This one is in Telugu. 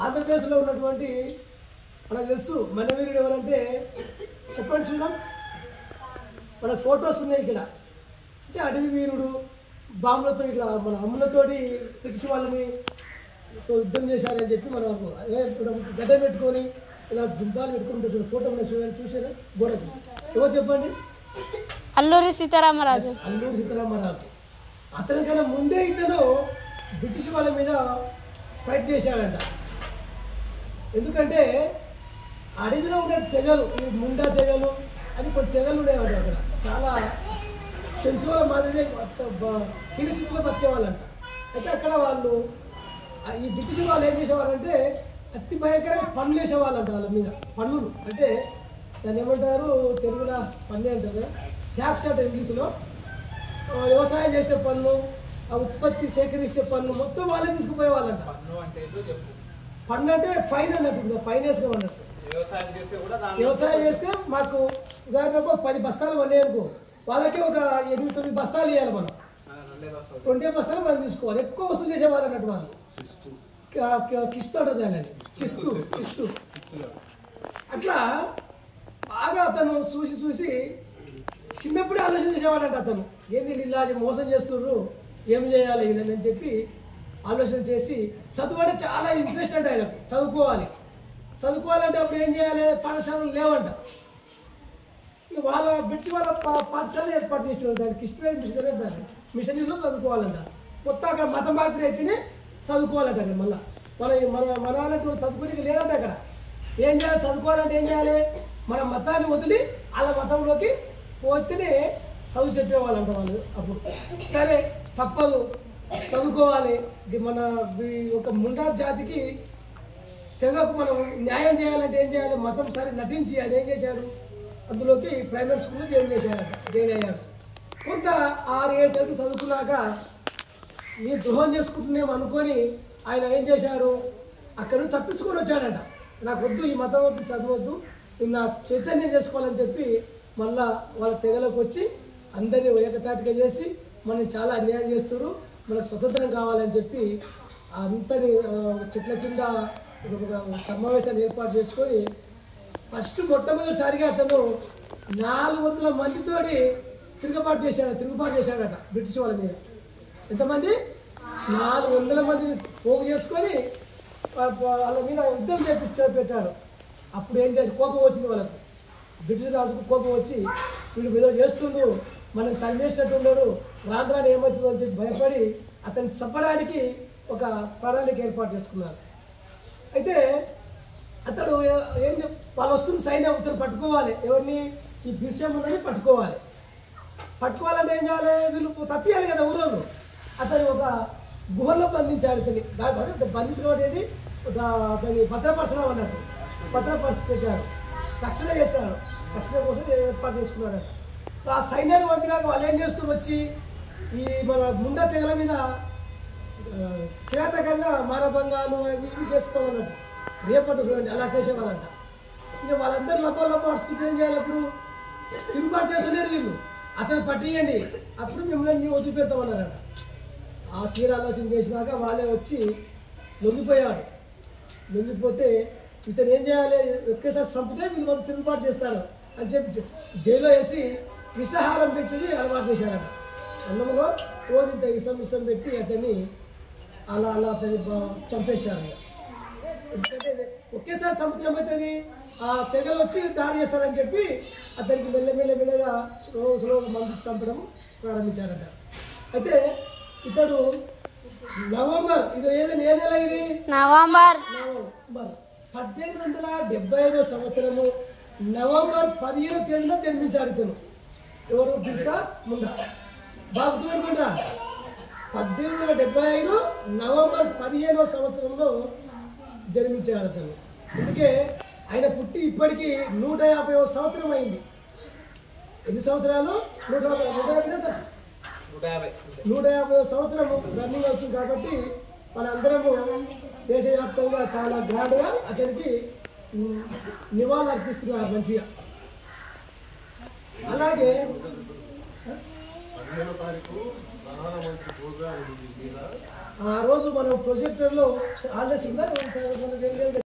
ఆంధ్రప్రదేశ్లో ఉన్నటువంటి మనకు తెలుసు మనవీరుడు ఎవరంటే చెప్పండి చూద్దాం. మన ఫొటోస్ ఉన్నాయి ఇక్కడ. అంటే అడవి వీరుడు బాంబులతో ఇట్లా మన అమ్ములతోటి బ్రిటిష్ వాళ్ళని యుద్ధం చేశారని చెప్పి మనం గడ్డ పెట్టుకొని ఇలా జుంపాలు పెట్టుకుంటే ఫోటో చూడండి, చూసారా గోడకి? ఎవరు చెప్పండి? అల్లూరి సీతారామరాజు. అల్లూరి సీతారామరాజు. అతనికన్నా ముందే ఇతను బ్రిటిష్ వాళ్ళ మీద ఫైట్ చేశాడంట. ఎందుకంటే అడవిలో ఉన్న తెగలు, ఈ ముండా తెగలు అని కొన్ని తెగలు ఉండేవాడు అక్కడ. చాలా సెన్సువల్ మాదిరిగా హిరిసిట్లో బతికేవాళ్ళంట. అయితే అక్కడ వాళ్ళు ఈ బ్రిటిష్ వాళ్ళు ఏం చేసేవాళ్ళంటే అతి భయంకరంగా పన్నులు వేసేవాళ్ళంట వాళ్ళ మీద. పన్నులు అంటే దాన్ని ఏమంటారు తెలుగులో? పన్ను అంటారు, ట్యాక్స్ అంటే ఇంగ్లీష్లో. వ్యవసాయం చేసే పన్ను, ఆ ఉత్పత్తి సేకరిస్తే పన్ను మొత్తం వాళ్ళే తీసుకుపోయేవాళ్ళంట. పన్ను అంటే ఫైన్ అన్నట్టు, ఫైన్ వేసుకోమన్నట్టు. వ్యవసాయం చేస్తే మాకు ఉదాహరణకు 10 బస్తాలు వండేయనుకో, వాళ్ళకి ఒక 8-9 బస్తాలు ఇవ్వాలి. మనం 20 బస్తాలు మనం తీసుకోవాలి. ఎక్కువ వసూలు చేసేవాళ్ళు అన్నట్టు వాళ్ళు. కిస్తు ఉంటుంది అండి, చిస్తు. అట్లా బాగా అతను చూసి చిన్నప్పుడే ఆలోచన చేసేవాడంట. అతను ఏంది ఇలా మోసం చేస్తుర్రు, ఏం చేయాలి వీళ్ళని చెప్పి ఆలోచన చేసి చదువు అంటే చాలా ఇంట్రెస్ట్ అంటే ఆయనకు. చదువుకోవాలంటే అప్పుడు ఏం చేయాలి? పాఠశాలలు లేవంట. వాళ్ళ బ్రిటిష్ వాళ్ళ పాఠశాలలు ఏర్పాటు చేసినారు. దాన్ని కృష్ణ దాన్ని మిషనరీలో చదువుకోవాలంట. మొత్తం అక్కడ మత మార్పిడి అయితేనే చదువుకోవాలంట. అక్కడ మళ్ళీ మన వాళ్ళకి చదువుకోవడానికి లేదంట. అక్కడ ఏం చేయాలి? చదువుకోవాలంటే ఏం చేయాలి? మన మతాన్ని వదిలి వాళ్ళ మతంలోకి పోతేనే చదువు చెప్పేవాళ్ళంట వాళ్ళు. అప్పుడు సరే తప్పదు, చదువుకోవాలి. మన ఒక ముండా జాతికి తెగకు మనం న్యాయం చేయాలంటే ఏం చేయాలి? మతం సరే నటించి ఆయన ఏం చేశాడు? అందులోకి ప్రైమరీ స్కూల్లో జాయిన్ అయ్యాడు. కొంత 6-7 తరగతి చదువుకున్నాక నీ ద్రోహం చేసుకుంటున్నాం అనుకొని ఆయన ఏం చేశాడు? అక్కడ నుంచి తప్పించుకొని వచ్చాడంట. నాకు వద్దు, ఈ మతం వద్దు, చదవద్దు, నేను నా చైతన్యం చేసుకోవాలని చెప్పి మళ్ళా వాళ్ళ తెగలోకి వచ్చి అందరినీ ఏకతాటిగా చేసి మనం చాలా అన్యాయం చేస్తున్నారు, మనకు స్వతంత్రం కావాలని చెప్పి అంతని చెట్ల కింద ఒక సమావేశాన్ని ఏర్పాటు చేసుకొని మొట్టమొదటిసారిగా అతను 400 మందితోటి తిరుగుబాటు చేశాడట బ్రిటిష్ వాళ్ళ మీద. ఎంతమంది? 400 మందిని పోగు చేసుకొని వాళ్ళ మీద యుద్ధం పెట్టాడు. అప్పుడు ఏం చేసి కోపం వచ్చింది వాళ్ళకు. బ్రిటిష్ రాజుకు కోపం వచ్చి వీళ్ళు ఏదో చేస్తుండ్రు, మనం కలిమేసినట్టు ఉండరు, రాను ఏమవుతుందో అని చెప్పి భయపడి అతన్ని చంపడానికి ఒక ప్రణాళిక ఏర్పాటు చేసుకున్నారు. అయితే అతడు వాళ్ళు వస్తున్న సైన్యం అతను పట్టుకోవాలి. ఎవరిని? ఈ బిర్సాముండాని పట్టుకోవాలంటే ఏం చేయాలి? వీళ్ళు తప్పియాలి కదా ఊరోళ్ళు. అతను ఒక గుహలో బంధించారు. ఇతని బంధించడం అనేది దాన్ని భద్రపరచడం అన్నట్టు. భద్రపరిచి పెట్టారు, రక్షణ చేశారు. రక్షణ కోసం ఏర్పాటు చేసుకున్నారట. ఆ సైన్యాన్ని పంపినాక వాళ్ళు ఏం చేస్తున్నారు? వచ్చి ఈ మన ముండా తెగల మీద కిరాతకంగా మానభంగాలు ఇవి చేసుకోవాలన్నట్టు. రేపటి చూడండి అలా చేసేవాళ్ళంట. ఇంకా వాళ్ళందరూ లబ్బ అడుస్తుంటే ఏం చేయాలి? అప్పుడు తిరుగుబాటు చేస్తలేరు వీళ్ళు. అతను పట్టియండి, అప్పుడు మిమ్మల్ని వదిలిపెడతామన్నారట. ఆ తీర ఆలోచన చేసినాక వాళ్ళే వచ్చి లొంగిపోయాడు. లొంగిపోతే ఇతను ఏం చేయాలి? ఒకేసారి చంపితే వీళ్ళు మొత్తం తిరుగుబాటు చేస్తారు అని చెప్పి జైల్లో వేసి విషాహారం పెట్టి అలవాటు చేశారట. అన్నంలో రోజు ఇంత ఇసం పెట్టి అతన్ని అలా అతన్ని చంపేశారు. ఎందుకంటే ఒకేసారి చంపితే ఏమవుతుంది? ఆ తెగలు వచ్చి దాడి చేస్తారని చెప్పి అతనికి మెల్లగా స్లోగా మంది చంపడం ప్రారంభించారట. అయితే ఇతడు నవంబర్, ఇది ఏ నెల? ఇది నవంబర్ 1875 సంవత్సరము నవంబర్ 15వ తేదీన జన్మించాడు ఇతను. ఎవరు? బిర్సా ముండా. బాబు గుర్తుపెట్టుకుంటా, 1875 నవంబర్ 15వ సంవత్సరంలో జన్మించాడు అతను. అందుకే ఆయన పుట్టి ఇప్పటికీ 150వ సంవత్సరం అయింది. ఎన్ని సంవత్సరాలు? 150వ సంవత్సరం రన్నింగ్ అవుతుంది. కాబట్టి మనందరము దేశవ్యాప్తంగా చాలా గ్రాండ్గా అతనికి నివాళులు అర్పిస్తున్నారు మంచిగా. అలాగే 15వ తారీఖు ప్రధానమంత్రి ప్రోగ్రాం మీద ఆ రోజు మనం ప్రొజెక్టర్లో హాలిడేస్ ఉందా మనకి ఏం లేదు